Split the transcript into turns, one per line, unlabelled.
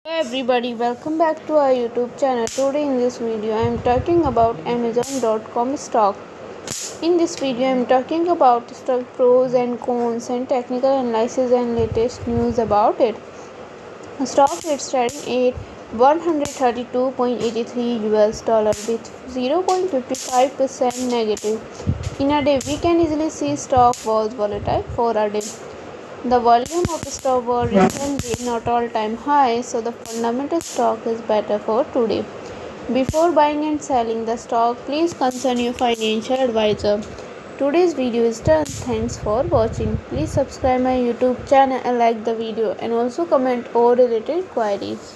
Hey everybody, welcome back to our YouTube channel. Today in this video I am talking about Amazon.com stock. In this video I am talking about stock pros and cons and technical analysis and latest news about it. The stock is trading at 132.83 US dollar with 0.55% negative. In a day we can easily see stock was volatile for a day. The volume of stock was recently not all-time high, so the fundamental stock is better for today. Before buying and selling the stock, please consult your financial advisor. Today's video is done. Thanks for watching. Please subscribe my YouTube channel and like the video and also comment all related queries.